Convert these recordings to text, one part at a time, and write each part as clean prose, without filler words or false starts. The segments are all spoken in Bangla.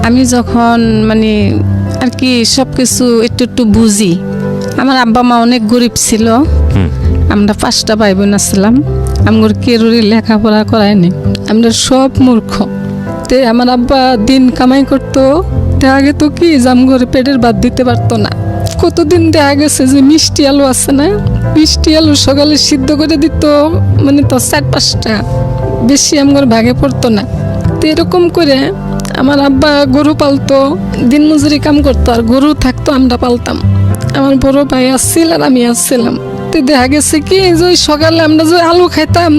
আমি যখন মানে আর কি সবকিছু একটু একটু বুঝি, আমার আব্বা মা অনেক গরিব ছিল। আমরা 5টা ভাই বোন ছিলাম। আমার কেউরই লেখাপড়া করায়নি, আমরা সব মূর্খ। তে আমার আব্বা দিন কামাই করতো, দেখা গেত কি জাম করে পেটের ভাত দিতে পারতো না। কতদিন দেখা গেছে যে মিষ্টি আলু আছে না, মিষ্টি আলু সকালে সিদ্ধ করে দিত, মানে তো 4-5টা, বেশি আমার ভাগে পড়তো না। তো এরকম করে আমার আব্বা গরু পালতো, দিন মজুরি কাম করতো, আর গরু থাকতো আমরা পালতাম। আমার বড় ভাই আসছিল আর আমি আসছিলাম। তো দেখা গেছে কি যে ওই সকালে আমরা যে আলু খাইতাম,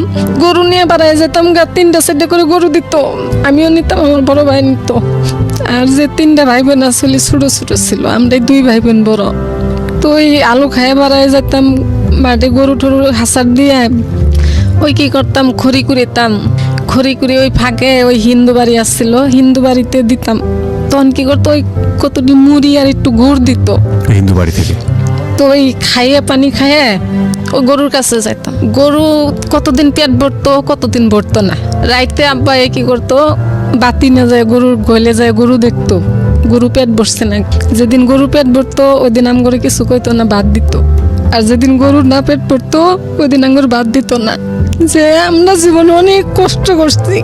গরু নিয়ে বাড়ায় যেতাম, 3টা-4টা করে গরু দিত, আমিও নিতাম, আমার বড় ভাই নিত। আর যে 3টা ভাই বোন আসলে ছোট ছোট ছিল, আমরা 2 ভাই বোন বড়। তো ওই আলু খাইয়ে বাড়ায় যেতাম, মাঠে গরু টরু হাসার দিয়ে ওই কি করতাম, খড়ি কুড়িতাম, খড়ি কুড়ি ওই ফাঁকে ওই হিন্দু বাড়ি আসছিল, হিন্দু বাড়িতে দিতাম। তখন কি করতো, ওই কতটি মুড়ি আর একটু গুড় দিত হিন্দু বাড়ি থেকে। তো ওই খাইয়ে পানি খাইয়ে ওই গরুর কাছে যাইতাম। গরু কতদিন পেট ভরতো, কতদিন ভরতো না। রাইতে আব্বা কি করতো, বাতি না যায় গরুর গলে যায়, গরু দেখতো গরু পেট ভরছে না। যেদিন গরু পেট ভরতো ওই দিন আমগরে কিছু কইতো না, ভাত দিত। আর যেদিন গরুর না পেট ভরতো ওই দিন আমগর ভাত দিত না। যে আমরা জীবনে অনেক কষ্ট করছি।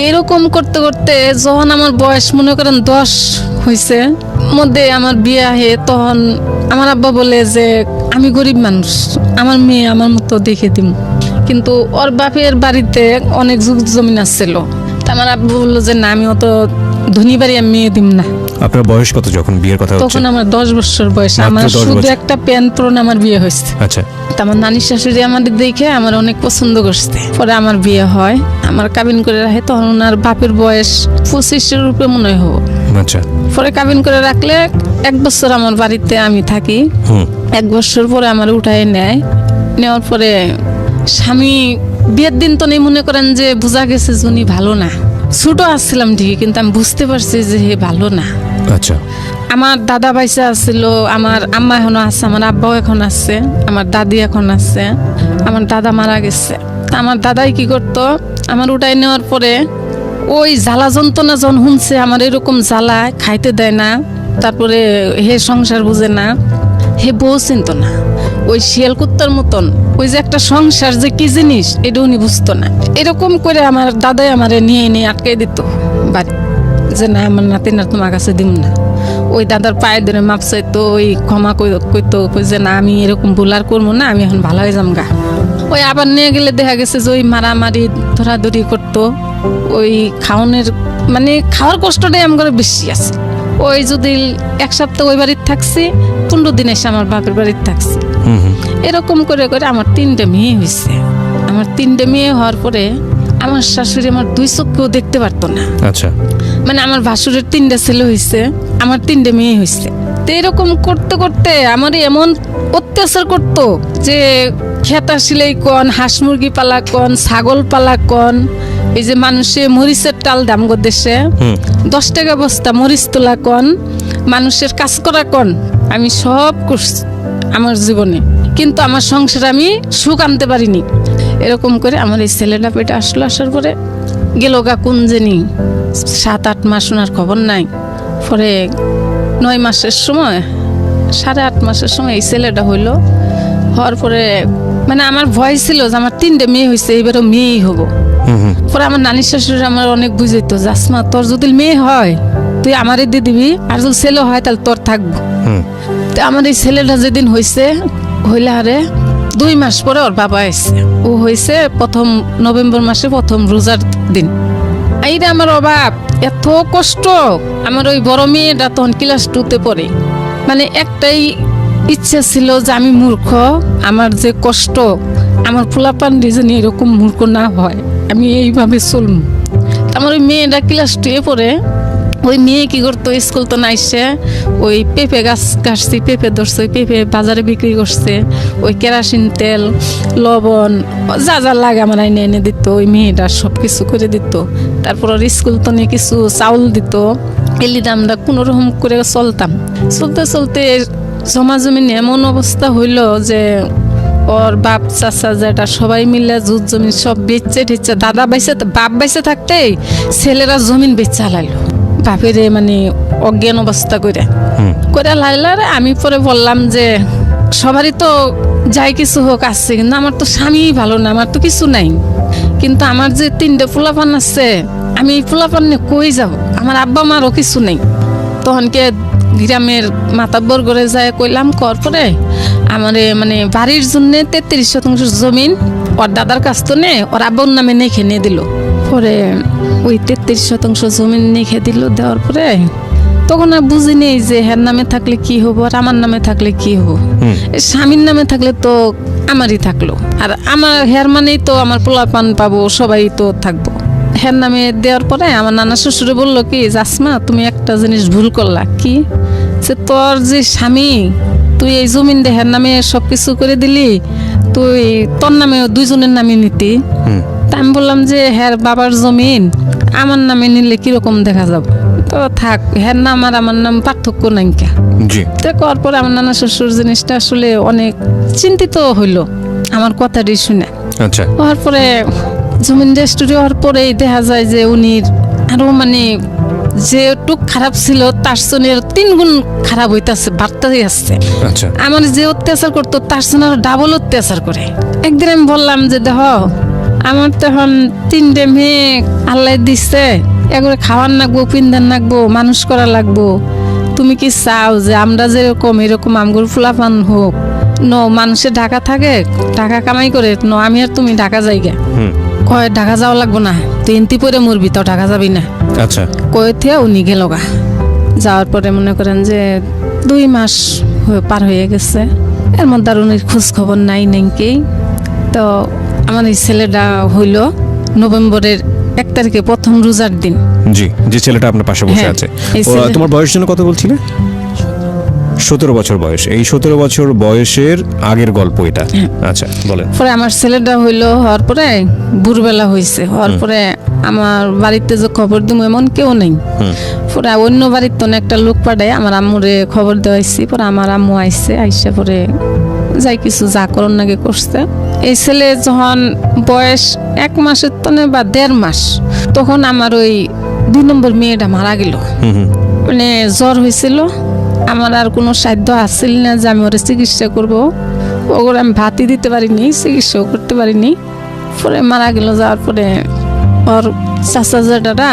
এরকম করতে করতে যখন আমার বয়স মনে করেন 10 হয়েছে, মধ্যে আমার বিয়ে হে, তখন আমার আব্বা বলে যে আমি গরিব মানুষ, আমার মেয়ে আমার মতো দেখে দিম। কিন্তু ওর বাপের বাড়িতে অনেক জমিন আসছিল। আমার আব্বু বললো যে না, আমি অত ধনী বাড়ি আমি মেয়ে দিম না। আপনার বয়স কত যখন বিয়ের কথা হচ্ছে? তখন আমার 10 বছর বয়স। আমার শুধু একটা প্যান্ট পরন আমার বিয়ে হয়েছে। আচ্ছা। আমার নানি শাশুড়ি আমাদের দেখে আমার অনেক পছন্দ করছে, পরে আমার বিয়ে হয়, আমার কাবিন করে রাখে। তখন ওনার বাপের বয়স 25-এর উপরে মনে হয় হবো। আচ্ছা। পরে কাবিন করে রাখলে 1 বছর আমার বাড়িতে আমি থাকি। 1 বছর পরে আমার উঠায় নেয়। নেওয়ার পরে স্বামী বিয়ের দিন তো নেই, মনে করেন যে বোঝা গেছে যে উনি ভালো না। ছোট আসছিলাম ঠিকই, কিন্তু আমি বুঝতে পারছি যে হে ভালো না। আচ্ছা। আমার দাদা বাইসা আছিল, আমার আম্মা এখনো আছে, আমার আব্বাও এখন আছে, আমার দাদি এখন আছে। আমার দাদা মারা গেছে। আমার দাদাই কি করতো, আমার উঠাই নেওয়ার পরে ওই জ্বালা যন্ত্রণা যখন শুনছে, আমার এরকম জ্বালা খাইতে দেয় না, তারপরে হে সংসার বুঝে না, হে বউ চিনত না। ওই শিয়াল কুত্তার মতন ওই যে একটা সংসার যে কি জিনিস এটা উনি বুঝতো না। এরকম করে আমার দাদাই আমারে নিয়ে নিয়ে আটকে দিত বাড়ি, যে না আমার নাতি না তোমার কাছে দিম না। ওই দাদার পায়ে ধরে মাপ চাইতো, ওই ক্ষমা কইতো যে না আমি এরকম ভুল আর করবো না, আমি এখন ভালো হয়ে যাম গা। ওই আবার নিয়ে গেলে দেখা গেছে যে ওই মারামারি ধরাধরি করতো। ওই খাওয়ানোর মানে খাওয়ার কষ্টটাই আমার বেশি আছে। ওই যদি 1 সপ্তাহ ওই বাড়িতে থাকছি, 15 দিন এসে আমার বাপের বাড়িতে থাকছি। এরকম করে করে আমার 3টে মেয়ে হয়েছে। আমার 3টে মেয়ে হওয়ার পরে আমার শাশুড়ি আমার 2 চোখকেও দেখতে পারতো না। আচ্ছা। মানে আমার ভাসুরের 3টে ছেলে হয়েছে, আমার 3টে মেয়ে হয়েছে। তো এরকম করতে করতে আমার এমন অত্যাচার করতো যে খেতা সিলাই কন, হাঁস মুরগি পালা কন, ছাগল পালা কন, এই যে মানুষে মরিচের টাল দাম গো দেশে 10 টাকা বস্তা মরিচ তোলা কন, মানুষের কাজ করা কন, আমি সব করছি আমার জীবনে। কিন্তু আমার সংসারে আমি সুখ আনতে পারিনি। এরকম করে আমার এই ছেলেটা পেটে আসলো। আসার পরে গেল গা কোন জানি 7-8 মাস, ওনার খবর নাই। পরে 9 মাসের সময়, 8.5 মাসের সময় এই ছেলেটা হইলো। হওয়ার পরে মানে আমার ভয় ছিল যে আমার 3টে মেয়ে হয়েছে, এবারও মেয়েই হবো। পরে আমার নানি শাশুড়ি আমার অনেক বুঝাইতো, জাসমা তোর যদি মেয়ে হয় তুই আমারই দিয়ে দিবি, আর যদি ছেলে হয় তাহলে তোর থাকবো। তো আমার এই ছেলেটা যেদিন হয়েছে, হইলে আরে 2 মাস পরে ওর বাবা এসছে। ও হয়েছে 1 নভেম্বর মাসে 1 রোজার দিন। এইটা আমার অভাব, এত কষ্ট। আমার ওই বড় মেয়েটা তখন ক্লাস 2-তে পড়ে। মানে একটাই ইচ্ছা ছিল যে আমি মূর্খ, আমার যে কষ্ট, আমার পোলাপান যেন এরকম মূর্খ না হয়, আমি এইভাবে চলব। আমার ওই মেয়েটা ক্লাস 2-এ পড়ে। ওই মেয়ে কি করতো, স্কুল তো নাইসে ওই পেঁপে গাছ কাটছি, পেঁপে ধরছে, ওই পেঁপে বাজারে বিক্রি করছে। ওই কেরাসিন তেল, লবণ যা যা লাগে আমার আইনে এনে দিত। ওই মেয়েটা সব কিছু করে দিত। তারপর ওর স্কুল তো নিয়ে কিছু চাউল দিত। এলিটা আমরা কোনো রকম করে চলতাম। চলতে চলতে জমা জমিন এমন অবস্থা হইল যে ওর বাপ চাচা যেটা সবাই মিলে জুত জমি সব বেচে ঠেচে দাদা বাইসে বাপ বাইসে থাকতেই ছেলেরা জমিন বেচে হালাইলো বাপেরে মানে অজ্ঞান অবস্থা করে লাইলার আমি পরে বললাম যে সবারই তো যাই কিছু হোক আসছে কিন্তু আমার তো স্বামী ভালো না, আমার তো কিছু নাই, কিন্তু আমার যে 3টে পোলাপান আছে আমি এই পোলাপান নিয়ে কই যাব, আমার আব্বা মারও কিছু নেই। তখনকে গ্রামের মাতাব্বর করে যায় কইলাম কর পরে আমার মানে বাড়ির জন্য 33 শতাংশ জমিন ওর দাদার কাছ তো নে ওর আব্বার নামে নেখে নিয়ে দিল। পরে ওই 33 শতাংশ জমিন নেখে দিল, দেওয়ার পরে তখন আর বুঝি নেই যে হের নামে থাকলে কি হবো আর আমার নামে থাকলে কি হবো। স্বামীর নামে থাকলে তো আমারই থাকলো, আর আমার হের মানেই তো আমার পোলাপান পাবো, সবাই তো থাকবো। হের নামে দেওয়ার পরে আমার নানা শ্বশুরে বললো কি জাসমা তুমি একটা জিনিস ভুল করলা, কি যে তোর যে স্বামী তুই এই জমিন হের নামে সবকিছু করে দিলি, তুই তোর নামে 2জনের নামে নিতি। তা আমি বললাম যে হের বাবার জমিন আমার নামে নিলে কিরকম দেখা যাবে, তো থাক হের নাম আর আমার নাম পার্থক্য নাই কে। তো করার পরে আমার নানা শ্বশুর জিনিসটা আসলে অনেক চিন্তিত হইলো আমার কথাটি শুনে। আচ্ছা, হওয়ার পরে জমিন রেজিস্ট্রি হওয়ার পরেই দেখা যায় যে উনি আরো মানে যে টুক খারাপ ছিল তার সঙ্গে 3 গুণ খারাপ হইতাছে, বাড়তেই আসছে। আচ্ছা, আমার যে অত্যাচার করতো তার সঙ্গে আরো ডাবল অত্যাচার করে। একদিন আমি বললাম যে দেখ আমার তো এখন 3টে মেয়ে আল্লাহ দিচ্ছে, এগুলো খাওয়ার লাগবো, পিন্ধান লাগবো, মানুষ করা লাগবো, তুমি কি চাও যে আমরা যেরকম এরকম আমগুর ফুলাপান হোক? মানুষের ঢাকা থাকে, টাকা কামাই করে, আমি আর তুমি ঢাকা যাইগা। কয় ঢাকা যাওয়া লাগবো না, তুই এনতি পরে মরবি, তো ঢাকা যাবি না। আচ্ছা, কয়ে থিয়া উনি গেল গা। যাওয়ার পরে মনে করেন যে 2 মাস পার হয়ে গেছে, এর মধ্যে আর উনির খোঁজ খবর নাই নাকি। তো আমার এই ছেলেটা হইল নভেম্বরের 1 তারিখে প্রথম রোজার দিন। জি, যে ছেলেটা আপনার পাশে বসে হ্যাঁ, আছে। এই ছেলে- তোমার বয়স যেন কত বলছিলে? 17 বছর বয়স। এই 17 বছর বয়সের আগের গল্প এটা। আচ্ছা, বলেন। পরে আমার ছেলেটা হইলো, হওয়ার পরে ভোরবেলা হয়েছে, হওয়ার পরে আমার বাড়িতে যে খবর দিব এমন কেউ নেই। পরে অন্য বাড়ির তো একটা লোক পাঠায় আমার আম্মুরে খবর দেওয়াইছি। পরে আমার আম্মু আইসে, আইসা পরে যাই কিছু যা করন নাকি করছে। এই ছেলে যখন বয়স 1 মাসের তনে বা 1.5 মাস, তখন আমার ওই 2 নম্বর মেয়েটা মারা গেল। মানে জ্বর হয়েছিল, আমার আর কোনো সাধ্য আসছিল না যে আমি ওরা চিকিৎসা করবো। ওগুলো আমি ভাতই দিতে পারিনি, চিকিৎসাও করতে পারিনি। পরে মারা গেল। যাওয়ার পরে ওর চাচা জেঠারা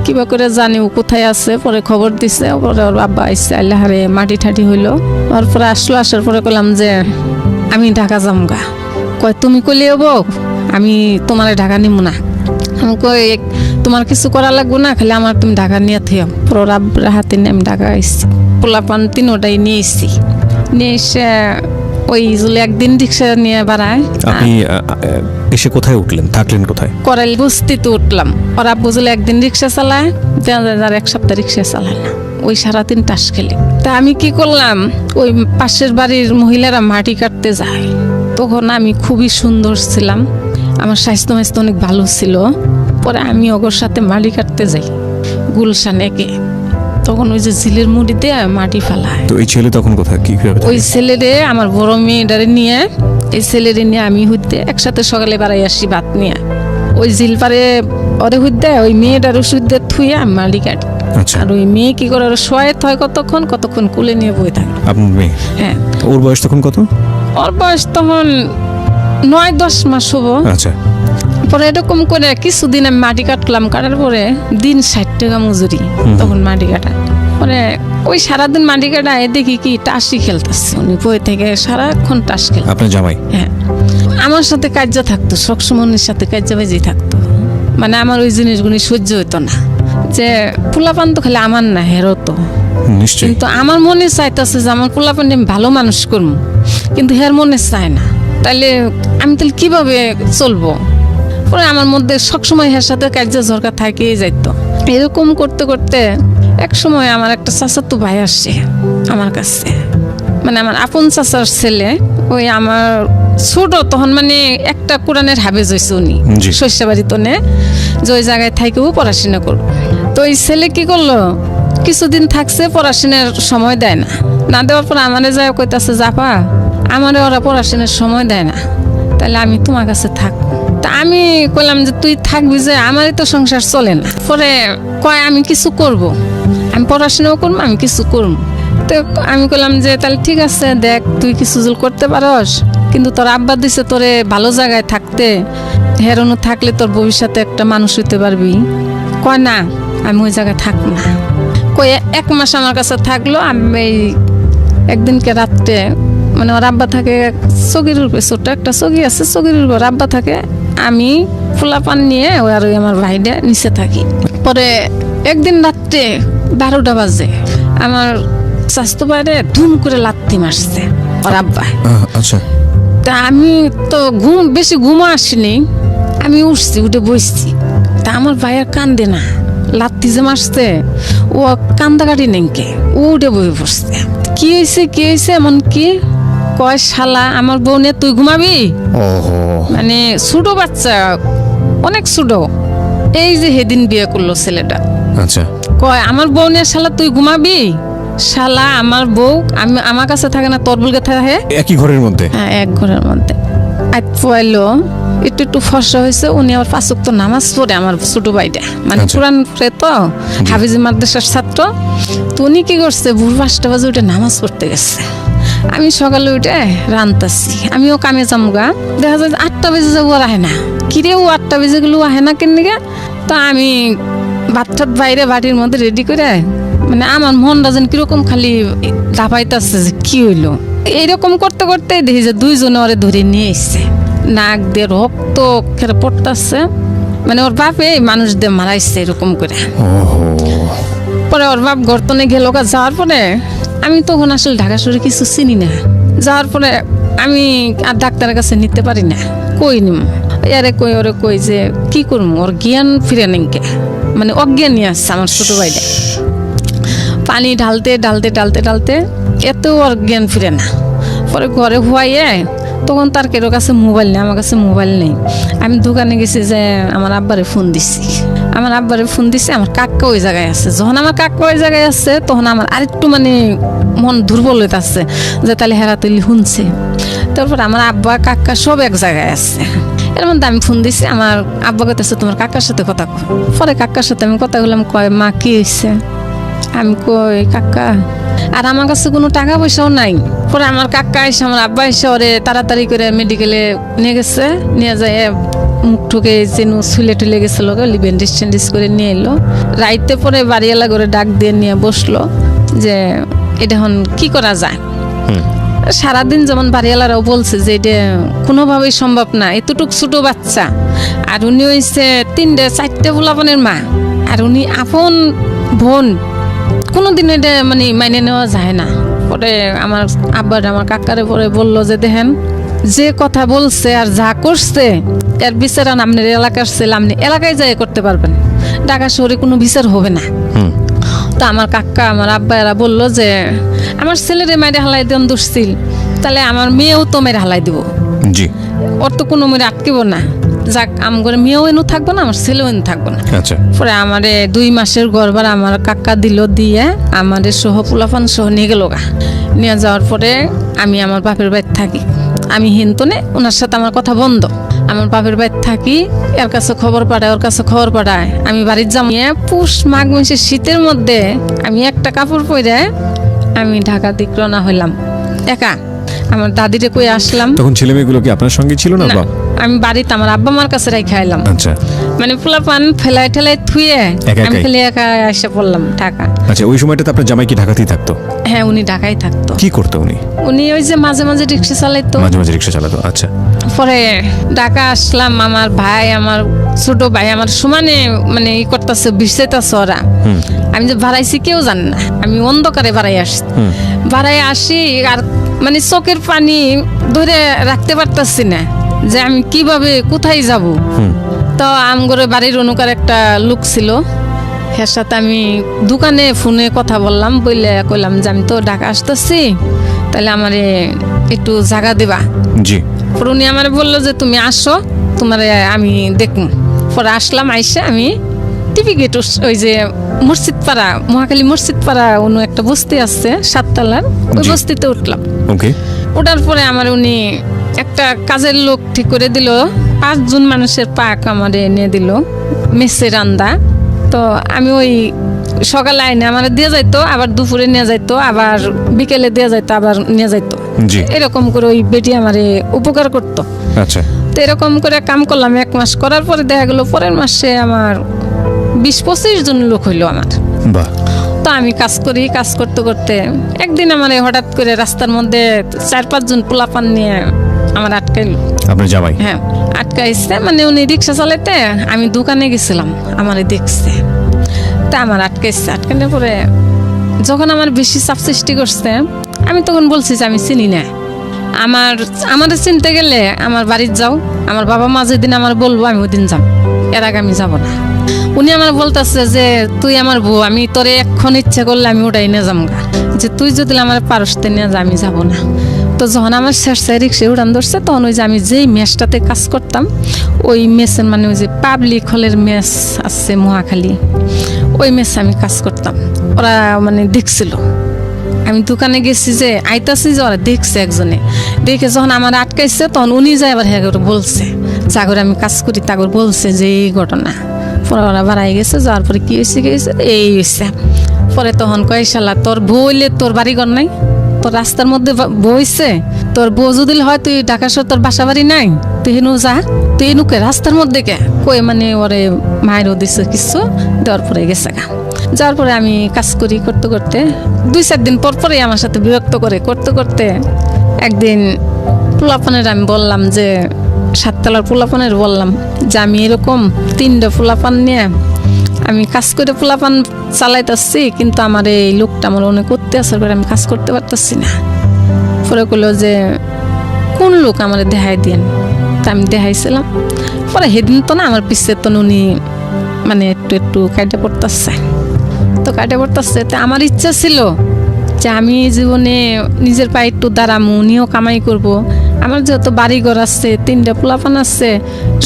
কিবা করে জানি ও কোথায় আছে, পরে খবর দিছে। পরে ওর বাবা আইসে, আল্লাহারে মাটি ঠাটি হইলো। ওর পরে আসলো, আসার পরে কইলাম যে আমি ঢাকা যামগা। কয় তুমি কইলে হবো, আমি তোমার ঢাকা নিব না। আমি কই তোমার কিছু করা লাগবো না, খালি আমার তুমি ঢাকা নিয়ে থিও। পরে ওর আব্বার হাতে নিয়ে আমি ঢাকা আইসি, পোলাপান 3টাই নিয়ে এসছি। নিয়ে এসে ওই জুলে একদিন রিক্সা নিয়ে বাড়ায়। আপনি এসে কোথায় উঠলেন, থাকলেন কোথায়? করাইল বস্তিতে উঠলাম। ওরা বুঝলে একদিন রিক্সা চালায়, আর 1 সপ্তাহ রিক্সা চালায় না, ওই সারাদিন টাস খেলে। তা আমি কি করলাম, ওই পাশের বাড়ির মহিলারা মাটি কাটতে যায়, তখন আমি খুবই সুন্দর ছিলাম, আমার স্বাস্থ্য অনেক ভালো ছিল। পরে আমি ওগোর সাথে মাটি কাটতে যাই গুলশানে গে, তখন ওই যে ঝিলের মুড়ি দিয়ে মাটি ফেলায়। তো এই ছেলে তখন কোথায়, কি করে? ওই ছেলেরে আমার বড় মেয়েটারে নিয়ে, এই ছেলেরে নিয়ে আমি হইতে একসাথে সকালে বাড়াই আসি ভাত নিয়ে। ওই ঝিল পারে ওরে হইতে ওই মেয়েটার ওষুধ দিয়ে থুয়ে আমি মাটি কাটি। আচ্ছা, আর ওই মেয়ে কি করে শোয়ায় হয় কতক্ষণ কুলে নিয়ে বই থাকে। আপনার মেয়ে? হ্যাঁ। ওর বয়স তখন কত? ওর বয়স তখন 9-10 মাস হবো। আচ্ছা। পরে এরকম করে কিছুদিন আমি মাটি কাটলাম, কাটার পরে দিন 60 টাকা মজুরি তখন মাটি কাটা। পরে ওই সারাদিন মাটি কাটা দেখি কি টাসি খেলতেছে, উনি বই থেকে সারাক্ষণ টাস খেল। আপনার জামাই? হ্যাঁ, আমার সাথে কার্য থাকতো, সবসময় উনির সাথে কার্যবাজি থাকতো। মানে আমার ওই জিনিসগুলি সহ্য হইতো না, যে পোলাপান তো খালি আমার না, হেরো তো। নিশ্চয়ই। কিন্তু আমার মনে চাইতেছে যে আমার পোলাপান আমি ভালো মানুষ করবো, কিন্তু হের মনে চায় না। তাইলে আমি তাহলে কিভাবে চলবো? পরে আমার মধ্যে সবসময় হের সাথে কার্য ঝরকা থাকেই যাইতো। এরকম করতে করতে এক সময় আমার একটা চাচাতো ভাই আসছে আমার কাছে, মানে আমার আপন চাচার ছেলে। ওই আমার ছোট তখন, মানে একটা কোরআনের হাফেজ হয়েছে উনি, শস্যবাড়ি তো নে, যে ওই জায়গায় থাকেও পড়াশোনা করবো। তো ওই ছেলে কি করলো, কিছুদিন থাকছে, পড়াশোনার সময় দেয় না, না দেওয়ার পর আমারে যায় কইতাছে, জাপা আমারে ওরা পড়াশোনার সময় দেয় না, তাহলে আমি তোমার কাছে থাকবো। তা আমি কইলাম যে তুই থাকবি, যে আমারই তো সংসার চলে না। পরে কয় আমি কিছু করব, আমি পড়াশোনাও করবো, আমি কিছু করবো। তো আমি কইলাম যে তাহলে ঠিক আছে, দেখ তুই কিছু জুল করতে পারস, কিন্তু তোর আব্বা দিছে তোরে ভালো জায়গায় থাকতে, হেরোনো থাকলে তোর ভবিষ্যতে একটা মানুষ হইতে পারবি। কয় না, আমি ওই জায়গায় থাকবো না। কয়ে 1 মাস আমার কাছে থাকলো। আমি একদিনকে রাত্রে, মানে ওর আব্বা থাকে চগির উপরে, ছোট্ট একটা চগি আছে, চগির উপর আব্বা থাকে, আমি ফুলা পান নিয়ে আর ওই আমার ভাইটা নিচে থাকি। পরে একদিন রাত্রে 12টা বাজে আমার স্বাস্থ্য বাইরে ধুম করে লাত্তি মারছে ওর আব্বা। আচ্ছা। তা আমি তো বেশি ঘুমা আসিনি, আমি উঠছি, উঠে বসছি। তা আমার ভাই আর কান্দে না, লাত্তি যে মারছে ও কান্দাকাটি নেংকে, ও উঠে বয়ে পড়ছে। কি হয়েছে এমন কি? কয় শালা আমার বউ নিয়ে তুই ঘুমাবি? ওহো। মানে ছোট বাচ্চা, অনেক ছোট, এই যে সেদিন বিয়ে করলো ছেলেটা। আচ্ছা। কয় আমার বউ নিয়ে শালা তুই ঘুমাবি? শালা আমার বউ আমার কাছে থাকে না, তোর বলকে থাকে। একই ঘরের মধ্যে? হ্যাঁ, এক ঘরের মধ্যে। আজ পয়লো একটু ফর্সা হয়েছে, উনি আবার 5 ওয়াক্ত নামাজ পড়ে, আমার ছোট ভাইটা, মানে কোরআন পড়ে তো, হাফিজি মাদ্রাসার ছাত্র। তো উনি কি করছে, ভোর 5টা বাজে উঠে নামাজ পড়তে গেছে। আমি সকালে উঠে রান্তাছি, আমিও কামে যামগা, দেখা যায় 8টা বেজে যাবো, আর আহে না। কিরে ও 8টা বেজে গেলো আহে না কেন? তো আমি ভাত বাইরে বাড়ির মধ্যে রেডি করে, মানে আমার মনটা যেন কিরকম খালি দাপাইতেছে যে কি হইলো। এইরকম করতে করতে দেখি যে 2 জনে ওরে ধরে নিয়ে এসছে, নাক দিয়ে রক্ত খেয়ে পড়তেছে, মানে ওর বাপে মানুষদের মারাইছে এরকম করে। পরে ওর বাপ গর্তনে গেল, যাওয়ার পরে আমি তখন আসলে ঢাকা শহরে কিছু চিনি না। যাওয়ার পরে আমি আর ডাক্তারের কাছে নিতে পারি না, কই নিম, এরে কই ওরে কই যে কি করবো, ওর জ্ঞান ফিরে নেংকে, মানে অজ্ঞানী আসছে আমার ছোট ভাইটা। পানি ঢালতে ঢালতে ঢালতে ঢালতে এত ওর জ্ঞান ফিরে না। পরে ঘরে হুয়াইয়ে, তখন তার কেরো কাছে মোবাইল নেই, আমার কাছে মোবাইল নেই। আমি দোকানে গেছি, যে আমার আব্বারে ফোন দিছি, আমার কাকা ওই জায়গায় আছে। যখন আমার কাকা ওই জায়গায় আছে, তখন আমার আরেকটু মানে মন দুর্বল হইতে আসছে, যে তাহলে হেরাতুলি শুনছে। তারপর আমার আব্বা কাকা সব এক জায়গায় আছে। এর মধ্যে আমি ফোন দিছি, আমার আব্বা কইতেছে তোমার কাকার সাথে কথা কও। পরে কাকার সাথে আমি কথা বললাম, কয় মা কি হয়েছে? আমি কই কাকা, আর আমার কাছে কোনো টাকা পয়সাও নাই। পরে আমার কাকা এসে, আমার আব্বা এসে ওরে তাড়াতাড়ি করে মেডিকেলে নিয়ে গেছে, নিয়ে যায় মুখ ঠুকে চেনু ছুলে টুলে গেছিল, ব্যান্ডেজ ট্যান্ডেজ করে নিয়ে এলো। রাইতে পরে বাড়িওয়ালা করে ডাক দিয়ে নিয়ে বসলো, যে এটা এখন কি করা যায়। সারাদিন যেমন বাড়িওয়ালারাও বলছে যে এটা কোনোভাবেই সম্ভব না, এতটুক ছোট বাচ্চা, আর উনি হয়েছে 3-4টে পোলাপনের মা, আর উনি আপন বোন, কোনোদিন এটা মানে মাইনে নেওয়া যায় না। পরে আমার আব্বার আমার কাকারে পরে বললো যে দেখেন, যে কথা বলছে আর যা করছে এর বিচার আপনার এলাকার ছেলে, আপনি এলাকায় যাই করতে পারবেন, ঢাকা শহরে কোনো বিচার হবে না। তো আমার কাকা আমার আব্বা এরা বললো যে আমার ছেলেরে মেরে হালাই দেন দুশ্চিল, তাহলে আমার মেয়েও তো মেরে হালাই দিব, জি, ওর তো কোনো মেরে আটকেব না, যাক আমার মেয়েও এনু থাকবো না, আমার ছেলেও এনু থাকবো না। আচ্ছা। পরে আমারে 2 মাসের গর্বার আমার কাকা দিল, দিয়ে আমাদের সহ পোলাপান সহ নিয়ে গেল গা। নিয়ে যাওয়ার পরে আমি আমার বাপের বাড়ি থাকি, আমি হিন্তনে, ওনার সাথে আমার কথা বন্ধ। আমার বাপের বাড়ি থাকি, এর কাছে খবর পাঠায়, ওর কাছে খবর পাঠায়। আমি বাড়ির যাম, পুষ মাঘ মাসের শীতের মধ্যে আমি একটা কাপড় পরে আমি ঢাকা দিক রওনা হইলাম একা। আমার দাদিরে কই আসলাম। তখন ছেলে মেয়েগুলো কি আপনার সঙ্গে ছিল না? না, আমি বাড়িতে আমার আব্বা মার কাছে রেখে আইলাম। আচ্ছা। মানে পোলাপান ফেলাই ঠেলাই থুয়ে আমি খালি একা এসে পড়লাম ঢাকা। আচ্ছা, ওই সময়টাতে আপনার জামাই কি ঢাকাতেই থাকতো? হ্যাঁ, উনি ঢাকায় থাকতো। কি করতো উনি? উনি ওই যে মাঝে মাঝে রিক্সা চালাইতো। মাঝে মাঝে রিক্সা চালাতো। আচ্ছা। পরে ঢাকা আসলাম, আমার ভাই, আমার ছোট ভাই আমার সমানে মানে ই করতেছে, বিষাইতেছে ওরা। আমি যে বাড়াইছি কেউ জানে না, আমি অন্ধকারে বাড়াই আসছি। বাড়াই আসি আর মানে চোখের পানি ধরে রাখতে পারতাছি না, যে আমি কিভাবে কোথায় যাব। তো আমগরে বাড়ির অনুকার একটা লোক ছিল, এর সাথে আমি দোকানে ফোনে কথা বললাম, বললে কইলাম যে আমি তো ঢাকা আসতেছি, তাহলে আমারে একটু জায়গা দেবা। জি। পরে উনি আমার বললো যে তুমি আসো, তোমারে আমি দেখব। পরে আসলাম, আইসা আমি টিভি গেট, ওই যে মসজিদ পাড়া, মহাখালী মসজিদ পাড়া অন্য একটা বস্তি আছে 7 তলার, ওই বস্তিতে উঠলাম। ওকে। ওটার পরে আমার উনি একটা কাজের লোক ঠিক করে দিল, 5 জন মানুষের পাক আমার এনে দিল মেসে রান্দা। তো আমি ওই সকালে আইনে আমার দিয়ে যাইতো, আবার দুপুরে নিয়ে যাইতো, আবার বিকেলে দিয়ে যাইতো, আবার নিয়ে যাইতো। জি। এরকম করে ওই বেটি আমারে উপকার করতো। আচ্ছা। তো এরকম করে কাম করলাম 1 মাস, করার পরে দেখা গেল পরের মাসে আমার 20-25 জন লোক হইলো আমার। বাহ। তো আমি কাজ করি, কাজ করতে করতে একদিন আমার হঠাৎ করে রাস্তার মধ্যে 4-5 জন পোলাপান নিয়ে আমার আটকাইলো। আপনার জামাই? হ্যাঁ, আটকাইছে মানে উনি রিক্সা চালাইতে, আমি দোকানে গেছিলাম, আমারে দেখছে, তা আমার আটকাইছে। আটকানোর পরে যখন আমার বেশি চাপ সৃষ্টি করছে, আমি তখন বলছি যে আমি চিনি না, আমাদের চিনতে গেলে আমার বাড়িতে যাও, আমার বাবা মা যেদিন আমার বলবো আমি ওই দিন যাম, এর আগে আমি যাব না। উনি আমার বলতেছে যে তুই আমার বউ, আমি তোরে এখন ইচ্ছে করলে আমি ওটাই নিয়ে যাম গা, যে তুই যদি আমার পারসতে নিয়ে যা, আমি যাব না। তো যখন আমার শেষ রিক্সা উড়ান ধরছে, তখন ওই যে আমি যেই মেসটাতে কাজ করতাম, ওই মেসের মানে ওই যে পাবলিক হলের মেস আছে মহাখালী, ওই মেসে আমি কাজ করতাম। ওরা মানে দেখছিল, আমি দোকানে গেছি যে আইতাছি, যে ওরা দেখছে, একজনে দেখে যখন আমার আটকাইছে, তখন উনি যাই আবার হ্যাঁ বলছে, জাগরে আমি কাজ করি, তাগর বলছে যে এই ঘটনা। পরে ওরা বাড়াই গেছে, যাওয়ার পরে কি হয়েছে এই হয়েছে। পরে তখন কয় শালা তোর বউ হইলে তোর বাড়ি ঘর নাই, তোর রাস্তার মধ্যে বইছে, তোর বউ যদি হয় তুই ঢাকা শহর, তোর বাসা বাড়ি নাই, তুই হেনু যা, তুই এনুকে রাস্তার মধ্যে কে কই, মানে ওরে মায়েরও দিছে কিছু, দেওয়ার পরে গেছে গা। যাওয়ার পরে আমি কাজ করি, করতে করতে 2-4 দিন পর পরে আমার সাথে বিরক্ত করে করতে করতে একদিন পোলাপানের আমি বললাম যে 7 তলার পোলাপানের বললাম যে আমি এরকম 3টা পোলাপান নিয়ে আমি কাজ করে পোলাপান চালাইতেছি, কিন্তু আমার এই লোকটা আমার অনেক অত্যাচার করে, আমি কাজ করতে পারতেছি না। পরে কইলো যে কোন লোক আমার দেখাই দিন, তা আমি দেখাইছিলাম। পরে সেদিন তো না আমার পিছিয়ে তো উনি মানে একটু কাইটে পড়তেছে, তো কাইটে পড়তেছে। তো আমার ইচ্ছা ছিল যে আমি জীবনে নিজের পায়ে একটু দাঁড়ামু, উনিও কামাই করব, আমার যেহেতু বাড়ি ঘর আছে, 3টা পোলাপান আছে,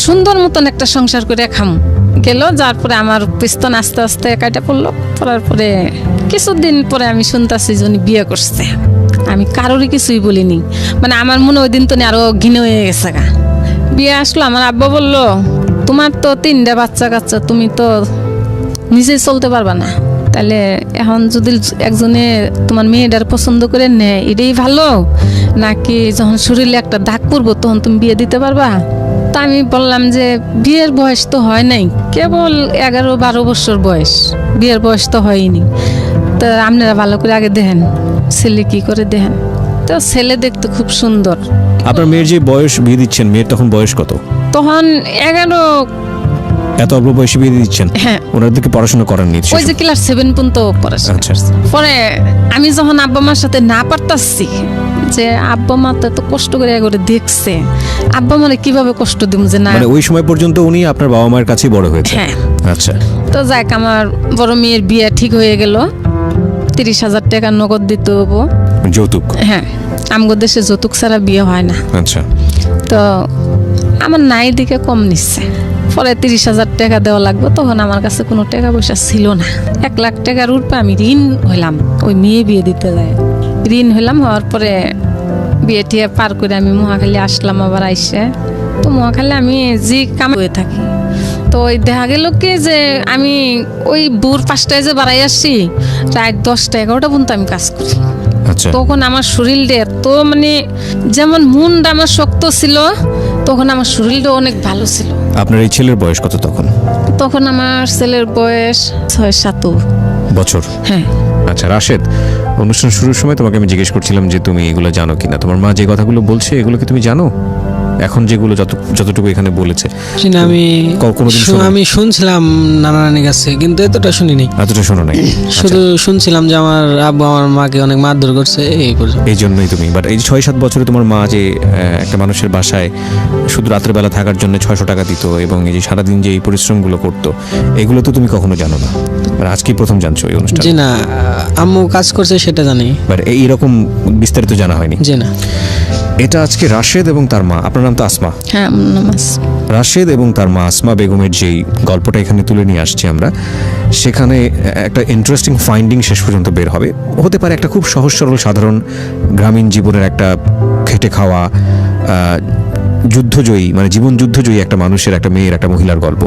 সুন্দর মতন একটা সংসার করে খামু। গেল, যার পরে আমার পিস্তন আস্তে আস্তে কাটা পড়লো। পড়ার পরে কিছুদিন পরে আমি শুনতেছি যে উনি বিয়ে করছে। আমি কারোরই কিছুই বলিনি, মানে আমার মনে ওই দিন তো আরো ঘিনে হয়ে গেছে গা। বিয়ে আসলো, আমার আব্বা বললো তোমার তো 3টা বাচ্চা কাচ্চা, তুমি তো নিজেই চলতে পারবা না, তাহলে এখন যদি একজনে তোমার মেয়েটার পছন্দ করে নেয় এটাই ভালো, নাকি যখন শরীরে একটা দাগ পড়বো তখন তুমি বিয়ে দিতে পারবা? তা আমি বললাম যে বিয়ের বয়স তো হয় নাই, কেবল 11-12 বছর বয়স, বিয়ের বয়স তো হয়নি। তো আপনারা ভালো করে আগে দেখেন ছেলে কি করে দেখেন। তো ছেলে দেখতে খুব সুন্দর। আপনার মেয়ের যে বয়স বিয়ে দিচ্ছেন, মেয়ের তখন বয়স কত? তখন 11। এত অল্প বয়সে বিয়ে দিচ্ছেন? হ্যাঁ। ওনাদেরকে পড়াশোনা করাননি? ওই যে ক্লাস 7 পর্যন্ত পড়াশোনা। আচ্ছা। পরে আমি যখন আব্বা মার সাথে না পারতাছি, যে আব্বা মা তো এত কষ্ট করে করে দেখছে, আব্বা মারে কিভাবে কষ্ট দিব, যে না, মানে ওই সময় পর্যন্ত উনি আপনার বাবা মায়ের কাছেই বড় হয়েছে? হ্যাঁ। আচ্ছা। তো যাক, আমার বড় মেয়ের বিয়ে ঠিক হয়ে গেল, 30,000 টাকা নগদ দিতে হবো। যৌতুক? হ্যাঁ, আমগো দেশে যৌতুক ছাড়া বিয়ে হয় না। আচ্ছা। তো আমার নাই দিকে কম নিচ্ছে, পরে 30,000 টাকা দেওয়া লাগবে। তখন আমার কাছে কোনো টাকা পয়সা ছিল না। 1 লাখ টাকার উপরে আমি ঋণ হইলাম, ওই মেয়ে বিয়ে দিতে যায় ঋণ হইলাম। হওয়ার পরে বিয়ে টিয়ে পার করে আমি মহাখালী আসলাম। আবার আইসে তো মহাখালী আমি যে কামাই হয়ে থাকি, তো ওই দেখা গেল কি যে আমি ওই ভোর 5টায় যে বাড়াই আসছি, রাত 10টা-11টা পর্যন্ত আমি কাজ করি। আচ্ছা। তখন আমার শরীরটা এত মানে, যেমন মনটা আমার শক্ত ছিল, তখন আমার শরীরটা অনেক ভালো ছিল। আপনার এই ছেলের বয়স কত তখন? তখন আমার ছেলের বয়স 6-7 বছর। হ্যাঁ। আচ্ছা রাশেদ, অনুষ্ঠান শুরুর সময় তোমাকে আমি জিজ্ঞেস করছিলাম যে তুমি এগুলো জানো কিনা, তোমার মা যে কথাগুলো বলছে এগুলো কি তুমি জানো? এখন যেগুলো যতটুকু এখানে বলেছে আমি শুনছিলাম নানা নানির কাছে, কিন্তু এতটা শুনিনি। এতটা শোনো নাই? শুধু শুনছিলাম যে আমার আব্বু আমার মাকে অনেক মারধর করছে, এই জন্যই তুমি। বাট এই 6-7 বছরে তোমার মা যে একটা মানুষের বাসায় শুধু রাতের বেলা থাকার জন্য 600 টাকা দিত, এবং এই যে সারাদিন যে এই পরিশ্রমগুলো করতো, এগুলো তো তুমি কখনো জানো না, মানে আজকেই প্রথম জানছো এই অনুষ্ঠান? জি না, আম্মু কাজ করছে সেটা জানি, বাট এইরকম বিস্তারিত জানা হয়নি। জি না। এটা আজকে রাশেদ এবং তার মা, আপনার নাম তো আসমা? হ্যাঁ, রাশেদ এবং তার মা আসমা বেগমের যেই গল্পটা এখানে তুলে নিয়ে আসছি আমরা, সেখানে একটা ইন্টারেস্টিং ফাইন্ডিং শেষ পর্যন্ত বের হবে। হতে পারে একটা খুব সহজ সরল সাধারণ গ্রামীণ জীবনের একটা খেটে খাওয়া, যুদ্ধজয়ী, মানে জীবন যুদ্ধজয়ী একটা মানুষের, একটা মেয়ের, একটা মহিলার গল্প।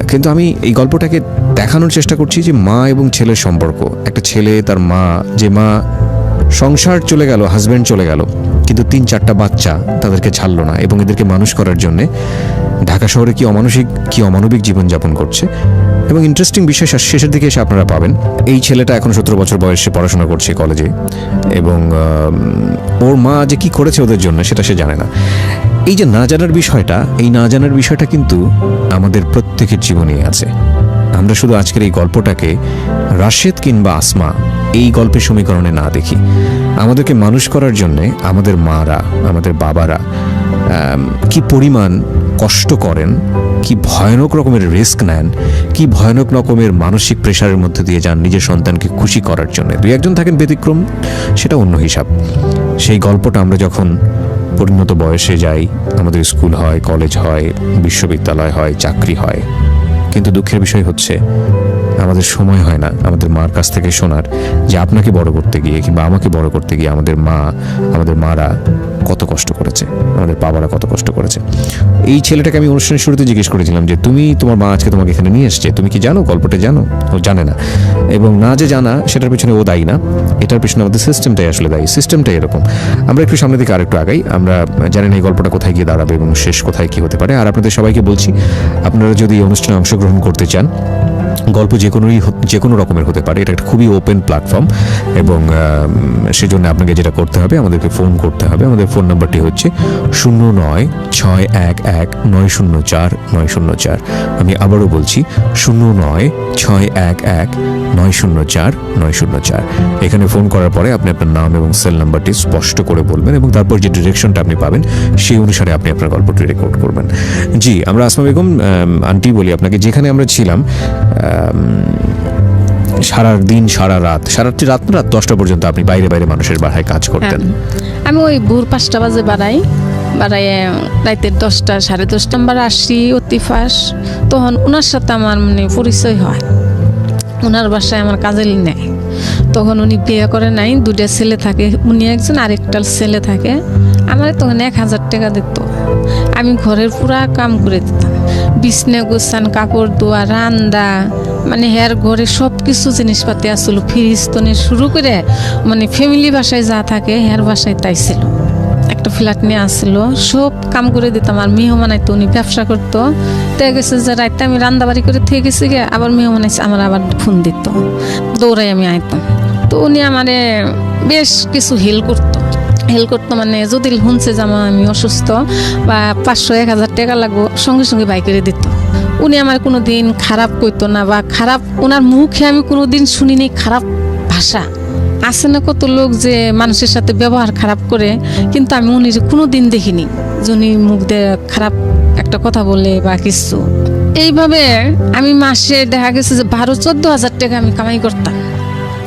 কিন্তু আমি এই গল্পটাকে দেখানোর চেষ্টা করছি যে মা এবং ছেলের সম্পর্ক। একটা ছেলে, তার মা, যে মা সংসার চলে গেল, হাজব্যান্ড চলে গেল, কিন্তু 3-4টা বাচ্চা তাদেরকে ছাড়লো না এবং এদেরকে মানুষ করার জন্যে ঢাকা শহরে কি অমানবিক জীবনযাপন করছে। এবং ইন্টারেস্টিং বিষয় শেষের দিকে এসে আপনারা পাবেন, এই ছেলেটা এখন 17 বছর বয়সে পড়াশোনা করছে কলেজে, এবং ওর মা যে কি করেছে ওদের জন্য সেটা সে জানে না। এই যে না জানার বিষয়টা, এই না জানার বিষয়টা কিন্তু আমাদের প্রত্যেকের জীবনেই আছে। আমরা শুধু আজকের এই গল্পটাকে রাশেদ কিংবা আসমা এই গল্পের সমীকরণে না দেখি। আমাদেরকে মানুষ করার জন্যে আমাদের মারা, আমাদের বাবারা কি পরিমাণ কষ্ট করেন, কি ভয়ানক রকমের রিস্ক নেন, কি ভয়ানক রকমের মানসিক প্রেশারের মধ্যে দিয়ে যান নিজের সন্তানকে খুশি করার জন্য। 2-1 জন থাকেন ব্যতিক্রম, সেটা অন্য হিসাব। সেই গল্পটা আমরা যখন পরিণত বয়সে যাই, আমাদের স্কুল হয়, কলেজ হয়, বিশ্ববিদ্যালয় হয়, চাকরি হয়, কিন্তু দুঃখের বিষয় হচ্ছে আমাদের সময় হয় না আমাদের মার কাছ থেকে শোনার যে আপনাকে বড় করতে গিয়ে কিংবা আমাকে বড় করতে গিয়ে আমাদের মারা কত কষ্ট করেছে, আমাদের বাবারা কত কষ্ট করেছে। এই ছেলেটাকে আমি অনুষ্ঠানের শুরুতে জিজ্ঞেস করেছিলাম যে তোমার মা আজকে তোমাকে এখানে নিয়ে এসছে, তুমি কি জানো, গল্পটা জানো? ও জানে না। এবং না যে জানা সেটার পিছনে ও দায়ী না, এটার পিছনে আমাদের সিস্টেমটাই আসলে দায়ী। সিস্টেমটাই এরকম। আমরা একটু সামনের দিকে আরেকটু আগাই, আমরা জানি না এই গল্পটা কোথায় গিয়ে দাঁড়াবে এবং শেষ কোথায় কি হতে পারে। আর আপনাদের সবাইকে বলছি, আপনারা যদি এই অনুষ্ঠানে অংশগ্রহণ করতে চান, গল্প যে কোনো রকমের হতে পারে, এটা একটা খুবই ওপেন প্ল্যাটফর্ম, এবং সেজন্য আপনাকে যেটা করতে হবে, আমাদেরকে ফোন করতে হবে। আমাদের ফোন নাম্বারটি হচ্ছে 09611904 আমি আবারও বলছি 09611904 এখানে ফোন করার পরে আপনি আপনার নাম এবং সেল নাম্বারটি স্পষ্ট করে বলবেন, এবং তারপর যে ডিরেকশনটা আপনি পাবেন সেই অনুসারে আপনি আপনার গল্পটি রেকর্ড করবেন। জি, আমরা আসমা বেগম আন্টি বলি আপনাকে। যেখানে আমরা ছিলাম সারা দিন, সারা রাত 10টা পর্যন্ত আপনি বাইরে মানুষের বাসায় কাজ করতেন। আমি ওই ভোর 5টা বাজে বাড়াই রাতের 10টা, 10:30 নাম্বার আসি অতিফাস। তখন ওনার সাথে আমার মানে পরিচয় হয়, ওনার বাসায় আমার কাজে নেয়। তখন উনি বিয়ে করে নাই, 2টা ছেলে থাকে, উনি একজন আরেকটা ছেলে থাকে। আমার তখন 1000 টাকা দিত, আমি ঘরের পুরা কাম করে দিতাম, বিছনা গোছান, কাপড় ধোয়া, রান্দা, মানে হের ঘরে সব কিছু জিনিসপাতি আসলো, ফ্রিজ তনে শুরু করে মানে ফ্যামিলি বাসায় যা থাকে হের বাসায় তাই ছিল। একটা ফ্ল্যাট নিয়ে আসছিল, সব কাম করে দিতাম। আর মেহমান আইতো, উনি ব্যবসা করতো। দেখা গেছে যে রাইতে আমি রান্দাবাড়ি করে থেকে গেছি গে, আবার মেহমান আইসে আমার আবার ফোন দিত, দৌড়াই আমি আইতাম। তো উনি আমারে বেশ কিছু হেল্প করতো, মানে যদি শুনছে যে আমি অসুস্থ বা 500-1000 টাকা লাগবো, সঙ্গে সঙ্গে বাই করে দিত। উনি আমার কোনো দিন খারাপ কইতো না, বা খারাপ ওনার মুখে আমি কোনো দিন শুনিনি খারাপ ভাষা। আছে না কত লোক যে মানুষের সাথে ব্যবহার খারাপ করে, কিন্তু আমি উনি কোনো দিন দেখিনি যে উনি মুখ দিয়ে খারাপ একটা কথা বলে বা কিছু। এইভাবে আমি মাসে দেখা গেছে যে 12-14 হাজার টাকা আমি কামাই করতাম।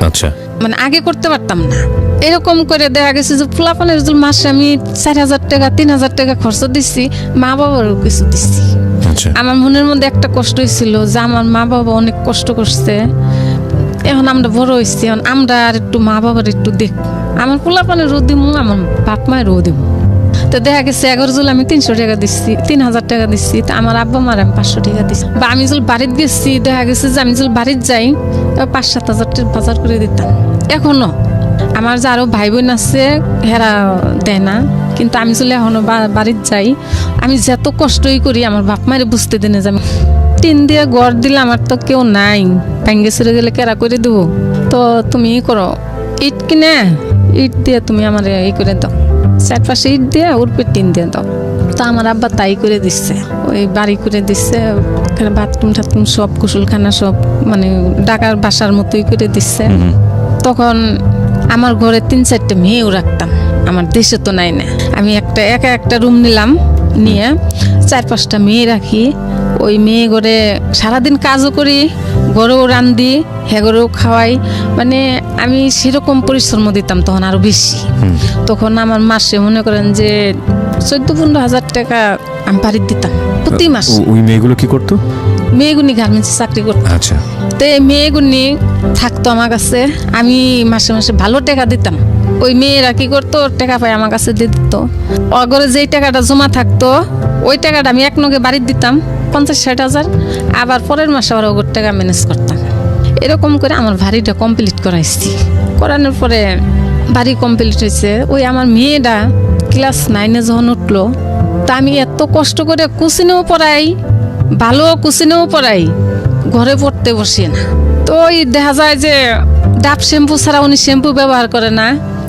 আচ্ছা, মানে আগে করতে পারতাম না। এরকম করে দেখা গেছে যে ফুলাপানের মাসে আমি 4000 টাকা 3000 টাকা খরচ দিচ্ছি, মা বাবারও কিছু দিচ্ছি। আমার মনের মধ্যে একটা কষ্ট হয়েছিল যে আমার মা বাবা অনেক কষ্ট করছে, এখন আমরা বড় হয়েছি, এখন আমরা আর একটু মা বাবার একটু দেখ, আমার ফুলাপানের রোদ দিব, আমার বাপ মায়ের রোদ দিব। তো দেখা গেছে 11 জুল আমি 300 টাকা দিচ্ছি, 3000 টাকা দিচ্ছি, তো আমার আব্বা মার আমি 500 টাকা দিচ্ছি। বা আমি যদি বাড়িতে গেছি, দেখা গেছে যে আমি যদি বাড়িতে যাই 5-7 হাজার টাকা বাজার করে দিতাম। এখনো আমার যে আরো ভাই বোন আছে হেরা দেয় না, কিন্তু আমি যদি এখনো বাড়িতে যাই, আমি যত কষ্টই করি আমার বাপ মায়ের বুঝতে দেয় না যে আমি টিন দিয়ে ঘর দিলে আমার তো কেউ নাই, ভেঙে ছেড়ে গেলে কেরা করে দেবো, তো তুমি ই করো, ইট কিনে ইট দিয়ে তুমি আমার ই করে দাও, 4 পাশে ইট দিয়ে উড়পে টিন দিয়ে দাও। তো আমার আব্বা তাই করে দিচ্ছে, ওই বাড়ি করে দিচ্ছে, বাথরুম টাথরুম সব, গোসলখানা সব, মানে ঢাকার বাসার মতোই করে দিচ্ছে। তখন আমার ঘরে 3-4টে মেয়েও রাখতাম, আমার দেশে তো নাই না। আমি একটা রুম নিলাম, নিয়ে 4-5টা মেয়ে রাখি। ওই মেয়ে ঘরে সারাদিন কাজও করি, ঘরেও রান্ধি, ঘরেও খাওয়াই, মানে আমি সেরকম পরিশ্রম দিতাম তখন আরো বেশি। তখন আমার মাসে মনে করেন যে 14-15 হাজার টাকা আমি বাড়িতে দিতাম প্রতি মাসে। ওই মেয়েগুলো কি করতো? মেয়েগুনি গার্মেন্টসে চাকরি করতো। আচ্ছা, তো এই মেয়েগুনি থাকতো আমার কাছে, আমি মাসে মাসে ভালো টাকা দিতাম। ওই মেয়েরা কি করতো, টাকা পাই আমার কাছে দিয়ে দিত। অগরে যেই টাকাটা জমা থাকতো ওই টাকাটা আমি এক নগে বাড়ি দিতাম 50-60 হাজার, আবার পরের মাসে আবার ওগর টাকা ম্যানেজ করতাম। এরকম করে আমার বাড়িটা কমপ্লিট করাইছি। করানোর পরে বাড়ি কমপ্লিট হয়েছে। ওই আমার মেয়েটা ক্লাস 9-এ যখন উঠলো, তা আমি এত কষ্ট করে কুচিনেও পড়াই, ভালো কুচিনেও পড়াই, ঘরে পড়তে বসি না। তো ওই দেখা যায় যে ডাব শ্যাম্পু ছাড়া উনি শ্যাম্পু ব্যবহার করে না,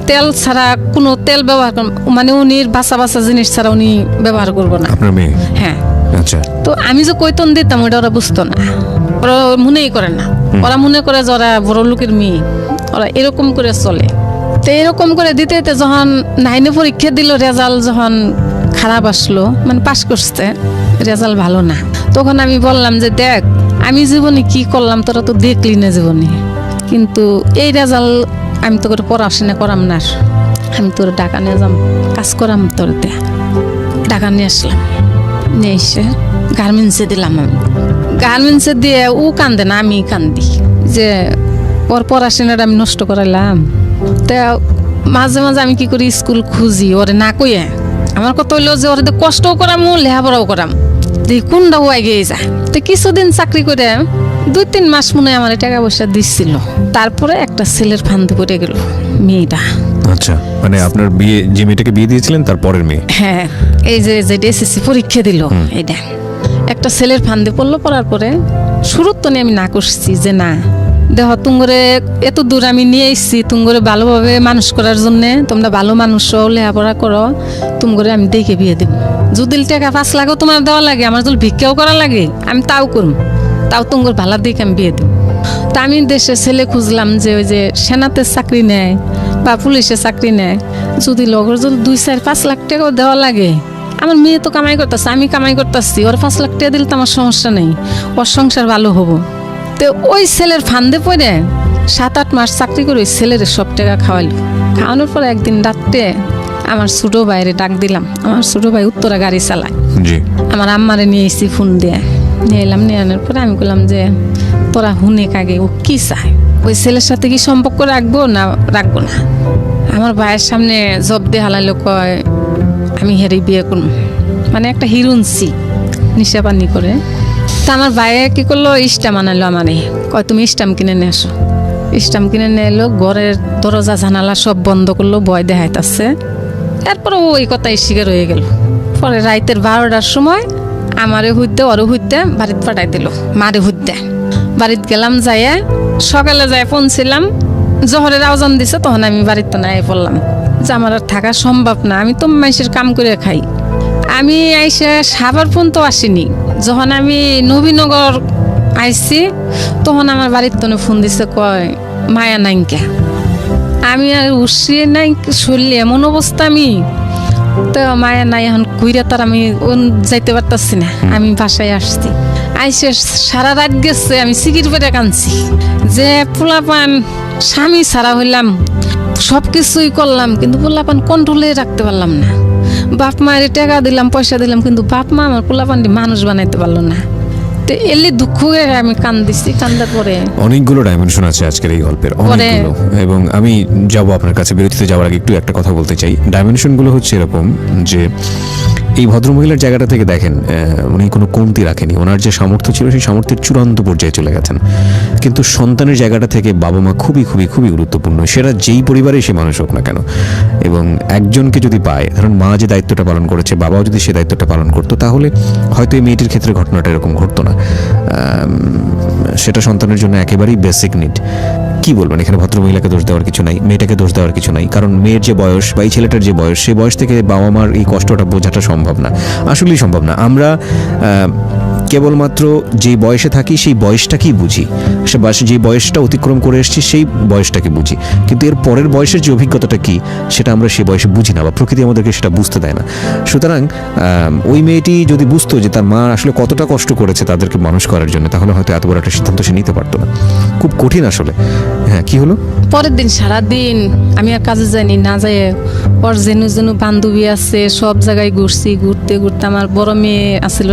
তেল ছাড়া কোনো তেল ব্যবহার করে, মানে উনির বাসা বাসা জিনিস ছাড়া উনি ব্যবহার করবো না। আপনার মেয়ে? হ্যাঁ। আচ্ছা, তো আমি যে কৈতন দিতাম ওটা ওরা বুঝতো না, ওরা মনেই করে না। ওরা মনে করে যে ওরা বড় লোকের মেয়ে, ওরা এরকম করে চলে। তো এরকম করে দিতে দিতে যখন 9-এ পরীক্ষা দিল, রেজাল্ট যখন খারাপ আসলো, মানে পাশ করছে, রেজাল্ট ভালো না, তখন আমি বললাম যে দেখ আমি জীবনে কি করলাম তোরা তো দেখলি না জীবনে, কিন্তু এই রেজাল্ট আমি তো করে পড়াশোনা করাম না, আমি তোর ঢাকা নিয়ে যাম, কাজ করাম তোর দে। ঢাকা নিয়ে আসলাম, নিয়ে এসে গার্মেন্টসে দিলাম। আমি গার্মেন্টসে দিয়ে ও কান্দে না, আমি কান্দি যে ওর পড়াশোনাটা আমি নষ্ট করাইলাম। তা মাঝে মাঝে আমি কি করি, স্কুল খুঁজি ওরে না কইয়ে। আমার কথা হইলো যে ওরে কষ্টও করাম, লেখাপড়াও করাম, দেখি কোনটা ও এগিয়ে যায়। তো কিছুদিন চাকরি করে 2-3 মাস মনে হয় আমার টাকা পয়সা দিচ্ছিল। তারপরে একটা ছেলের ফান্দে পড়ে গেল মেয়েটা। আচ্ছা, মানে আপনার বিয়ে, যে মেয়েটাকে বিয়ে দিয়েছিলেন তার পরের মেয়ে? হ্যাঁ, এই যে এসএসসি পরীক্ষা দিল, এটা একটা ছেলের ফান্দে পড়লো। পড়ার পরে শুরুর তো আমি না করছি যে না দেখো তুঙ্গরে এত দূর আমি নিয়ে এসেছি, তুঙ্গরে ভালোভাবে মানুষ করার জন্য, তোমরা ভালো মানুষ লেখাপড়া করো, তুঙ্গরে আমি দেখে বিয়ে দেব। যদি টাকা 5 লাখও তোমার দেওয়া লাগে, আমার যদি ভিক্ষাও করা লাগে, আমি তাও করব, তাও তুঙ্গর ভালো দেখে আমি বিয়ে দেব। তা আমি দেশে ছেলে খুঁজলাম যে ওই যে সেনাতে চাকরি নেয় বা পুলিশে চাকরি নেয়, যদি লগর যদি 2-4-5 লাখ টাকাও দেওয়া লাগে, আমার মেয়ে তো কামাই করতেছে, আমি কামাই করতেছি, ওর 5 লাখ টাকা দিলে তো আমার সমস্যা নেই, ওর সংসার ভালো হবো। তো ওই ছেলের ফান্দে পড়ে 7-8 মাস চাকরি করে ওই ছেলের সব টাকা খাওয়াইলো। খাওয়ানোর পরে একদিন রাত্রে আমার ছোট ভাইরে ডাক দিলাম। আমার ছোট ভাই উত্তরা গাড়ি চালায়, জি। আমার আম্মারে নিয়ে এসেছি ফোন দিয়ে, নিয়ে এলাম। নিয়ে আনার পরে আমি বললাম যে তোরা হুনে কাগে ও কি চায়, ওই ছেলের সাথে কি সম্পর্ক রাখবো না রাখবো না। আমার ভাইয়ের সামনে জব দিয়ে হালাইলো, কয় আমি হেরে বিয়ে করব, মানে একটা হিরুনসি নিশা পানি করে। তা আমার ভাইয়ে কি করলো, স্টাম আনাইলো আমারে, কয় তুমি স্টাম কিনে নিয়ে আসো। স্টাম কিনে নিয়ে এলো, ঘরের দরজা জানালা সব বন্ধ করলো, ভয় দেখাইতেছে। এরপরে ওই কথাই শিকার হয়ে গেল। পরে রাইতের 12টার সময় আমারে হইতে ওরে হইতে বাড়িতে পাঠাই দিল, মারে হইতে। বাড়িতে গেলাম, যাইয়া সকালে যাই পৌঁছিলাম, জহরের আওয়াজ দিছে, তখন আমি বাড়িতে নাই পড়লাম যে আমার আর থাকা সম্ভব না, আমি তো মাইসের কাম করে খাই। আমি আইসে সাবার পর্যন্ত আসিনি, যখন আমি নবীনগর আইসি তখন আমার বাড়ির তনে ফোন দিছে, কয় মায়া নাইকে। আমি আর উঠিয়ে নাই, শরীরে এমন অবস্থা, আমি তো মায়া নাই, এখন ঘুরে তার আমি যাইতে পারতাছি না। আমি বাসায় আসছি, আইসে সারা রাত গেছে, আমি সিকির পেটে কাঁদছি যে পোলাপান স্বামী ছাড়া হইলাম, সব কিছুই করলাম, কিন্তু পোলাপান কন্ট্রোলে রাখতে পারলাম না। বাপ মায়ের টাকা দিলাম, পয়সা দিলাম, কিন্তু বাপ মা আমার পোলাপানটি মানুষ বানাইতে পারলো না। তো এলি দুঃখ হয়ে আমি কান্দিছি। কান্দার পরে অনেকগুলো ডাইমেনশন আছে আজকের এই গল্পের, অনেকগুলো। এবং আমি যাব আপনার কাছে, বিরতিতে যাওয়ার আগে একটু একটা কথা বলতে চাই। ডাইমেনশনগুলো হচ্ছে এরকম যে এই ভদ্রমহিলার জায়গাটা থেকে দেখেন, উনি কোনো কমতি রাখেনি, ওনার যে সামর্থ্য ছিল সেই সামর্থ্যের চূড়ান্ত পর্যায়ে চলে গেছেন। কিন্তু সন্তানের জায়গাটা থেকে বাবা মা খুবই খুবই খুবই গুরুত্বপূর্ণ, সেটা যেই পরিবারেই সে মানুষ হোক না কেন। এবং একজনকে যদি পায়, ধরুন মা যে দায়িত্বটা পালন করেছে, বাবাও যদি সে দায়িত্বটা পালন করতো, তাহলে হয়তো এই মেয়েটির ক্ষেত্রে ঘটনাটা এরকম ঘটতো না। সেটা সন্তানের জন্য একেবারেই বেসিক নিড। কি বলবেন, এখানে ভদ্রমহিলাকে দোষ দেওয়ার কিছু নাই, মেয়েটাকে দোষ দেওয়ার কিছু নাই, কারণ মেয়ের যে বয়স বা এই ছেলেটার যে বয়স, সেই বয়স থেকে বাবা মার এই কষ্টটা বোঝাটা সম্ভব না, আসলেই সম্ভব না। আমরা কেবলমাত্র যেই বয়সে থাকি সেই বয়সটাকেই বুঝি, যে বয়সটা অতিক্রম করে এসেছি সেই বয়সটাকে বুঝি, কিন্তু এর পরের বয়সের যে অভিজ্ঞতাটা কি সেটা আমরা সেই বয়সে বুঝি না, বা প্রকৃতি আমাদেরকে সেটা বুঝতে দেয় না। সুতরাং ওই মেয়েটি যদি বুঝতো যে তার মা আসলে কতটা কষ্ট করেছে তাদেরকে মানুষ করার জন্য, তাহলে হয়তো এত বড় একটা সিদ্ধান্ত সে নিতে পারতো না। খুব কঠিন আসলে। হ্যাঁ, কি হলো? পরের দিন সারাদিন আমি আর কাজে যাইনি, না যাই ওর যেন বান্ধবী আছে সব জায়গায় ঘুরছি, ঘুরতে ঘুরতে আমার বড় মেয়ে আসছিল